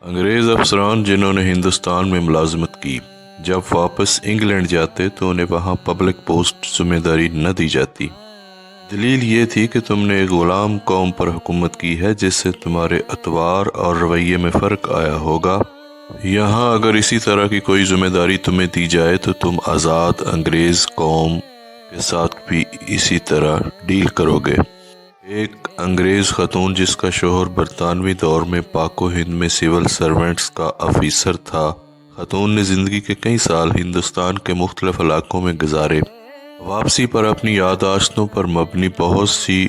انگریز افسران جنہوں نے ہندوستان میں ملازمت کی جب واپس انگلینڈ جاتے تو انہیں وہاں پبلک پوسٹ ذمہ داری نہ دی جاتی۔ دلیل یہ تھی کہ تم نے ایک غلام قوم پر حکومت کی ہے جس سے تمہارے اطوار اور رویے میں فرق آیا ہوگا۔ یہاں اگر اسی طرح کی کوئی ذمہ داری تمہیں دی جائے تو تم آزاد انگریز قوم کے ساتھ بھی اسی طرح ڈیل کرو گے۔ ایک انگریز خاتون جس کا شوہر برطانوی دور میں پاک و ہند میں سول سرونٹس کا آفیسر تھا، خاتون نے زندگی کے کئی سال ہندوستان کے مختلف علاقوں میں گزارے۔ واپسی پر اپنی یادداشتوں پر مبنی بہت سی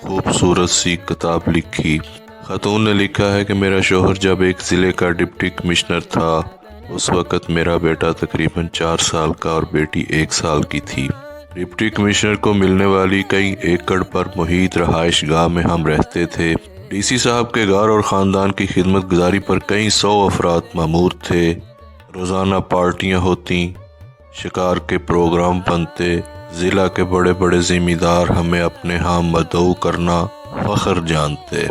خوبصورت سی کتاب لکھی۔ خاتون نے لکھا ہے کہ میرا شوہر جب ایک ضلع کا ڈپٹی کمشنر تھا، اس وقت میرا بیٹا تقریباً 4 سال کا اور بیٹی 1 سال کی تھی۔ ڈپٹی کمشنر کو ملنے والی کئی ایکڑ پر محیط رہائش گاہ میں ہم رہتے تھے۔ ڈی سی صاحب کے گھر اور خاندان کی خدمت گزاری پر کئی 100 افراد مامور تھے۔ روزانہ پارٹیاں ہوتیں، شکار کے پروگرام بنتے، ضلع کے بڑے بڑے زمیندار ہمیں اپنے ہاں مدعو کرنا فخر جانتے،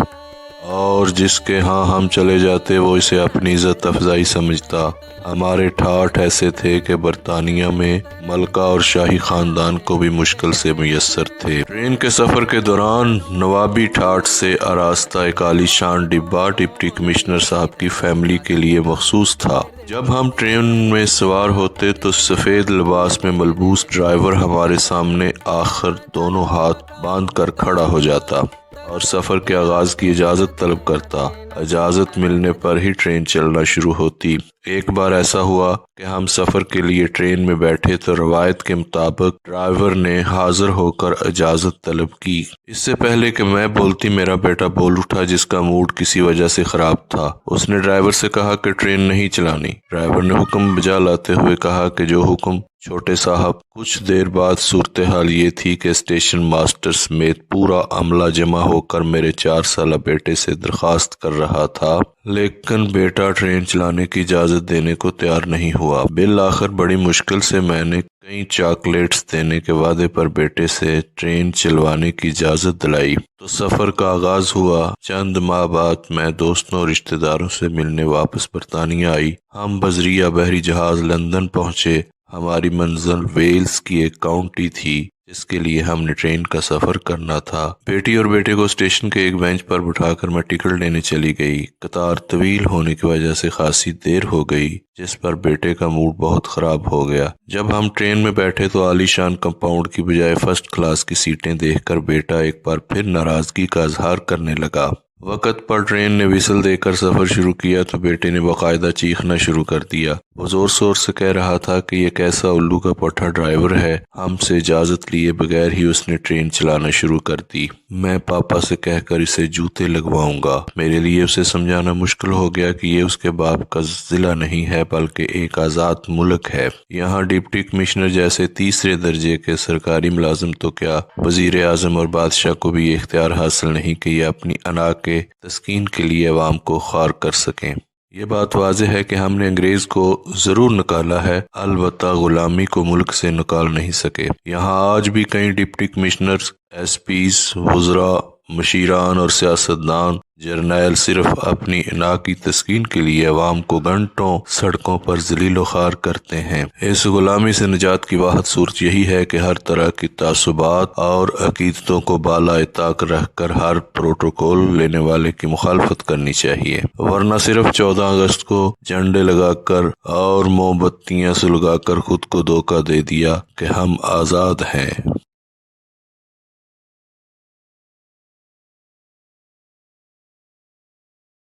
اور جس کے ہاں ہم چلے جاتے وہ اسے اپنی عزت افزائی سمجھتا۔ ہمارے ٹھاٹھ ایسے تھے کہ برطانیہ میں ملکہ اور شاہی خاندان کو بھی مشکل سے میسر تھے۔ ٹرین کے سفر کے دوران نوابی ٹھاٹھ سے آراستہ ایک عالی شان ڈبہ ڈپٹی کمشنر صاحب کی فیملی کے لیے مخصوص تھا۔ جب ہم ٹرین میں سوار ہوتے تو سفید لباس میں ملبوس ڈرائیور ہمارے سامنے آخر دونوں ہاتھ باندھ کر کھڑا ہو جاتا اور سفر کے آغاز کی اجازت طلب کرتا۔ اجازت ملنے پر ہی ٹرین چلنا شروع ہوتی۔ ایک بار ایسا ہوا کہ ہم سفر کے لیے ٹرین میں بیٹھے تو روایت کے مطابق ڈرائیور نے حاضر ہو کر اجازت طلب کی۔ اس سے پہلے کہ میں بولتی میرا بیٹا بول اٹھا جس کا موڈ کسی وجہ سے خراب تھا۔ اس نے ڈرائیور سے کہا کہ ٹرین نہیں چلانی۔ ڈرائیور نے حکم بجا لاتے ہوئے کہا کہ جو حکم چھوٹے صاحب۔ کچھ دیر بعد صورتحال یہ تھی کہ اسٹیشن ماسٹر سمیت پورا عملہ جمع ہو کر میرے 4 سالہ بیٹے سے درخواست کر رہا تھا، لیکن بیٹا ٹرین چلانے کی اجازت دینے کو تیار نہیں ہوا۔ بالآخر بڑی مشکل سے میں نے کئی چاکلیٹس دینے کے وعدے پر بیٹے سے ٹرین چلوانے کی اجازت دلائی تو سفر کا آغاز ہوا۔ چند ماہ بعد میں دوستوں اور رشتہ داروں سے ملنے واپس برطانیہ آئی۔ ہم بذریعہ بحری جہاز لندن پہنچے۔ ہماری منزل ویلز کی ایک کاؤنٹی تھی جس کے لیے ہم نے ٹرین کا سفر کرنا تھا۔ بیٹی اور بیٹے کو اسٹیشن کے ایک بینچ پر بٹھا کر میں ٹکٹ لینے چلی گئی۔ قطار طویل ہونے کی وجہ سے خاصی دیر ہو گئی جس پر بیٹے کا موڈ بہت خراب ہو گیا۔ جب ہم ٹرین میں بیٹھے تو عالی شان کمپاؤنڈ کی بجائے فرسٹ کلاس کی سیٹیں دیکھ کر بیٹا ایک بار پھر ناراضگی کا اظہار کرنے لگا۔ وقت پر ٹرین نے ویسل دے کر سفر شروع کیا تو بیٹے نے باقاعدہ چیخنا شروع کر دیا۔ وہ زور شور سے کہہ رہا تھا کہ یہ کیسا الو کا پٹھا ڈرائیور ہے۔ ہم سے اجازت لیے بغیر ہی اس نے ٹرین چلانا شروع کر دی۔ میں پاپا سے کہہ کر اسے جوتے لگواؤں گا۔ میرے لیے اسے سمجھانا مشکل ہو گیا کہ یہ اس کے باپ کا ضلع نہیں ہے بلکہ ایک آزاد ملک ہے۔ یہاں ڈپٹی کمشنر جیسے تیسرے درجے کے سرکاری ملازم تو کیا، وزیر اعظم اور بادشاہ کو بھی یہ اختیار حاصل نہیں کہ یہ اپنی انا کے تسکین کے لیے عوام کو خوار کر سکیں۔ یہ بات واضح ہے کہ ہم نے انگریز کو ضرور نکالا ہے، البتہ غلامی کو ملک سے نکال نہیں سکے۔ یہاں آج بھی کئی ڈپٹی کمشنرز، ایس پیز، وزراء، مشیران اور سیاستدان، جرنیل صرف اپنی انا کی تسکین کے لیے عوام کو گھنٹوں سڑکوں پر ذلیل و خوار کرتے ہیں۔ اس غلامی سے نجات کی واحد صورت یہی ہے کہ ہر طرح کی تعصبات اور عقیدتوں کو بالائے طاق رکھ کر ہر پروٹوکول لینے والے کی مخالفت کرنی چاہیے، ورنہ صرف 14 اگست کو جھنڈے لگا کر اور موم بتیاں سلگا کر خود کو دھوکہ دے دیا کہ ہم آزاد ہیں۔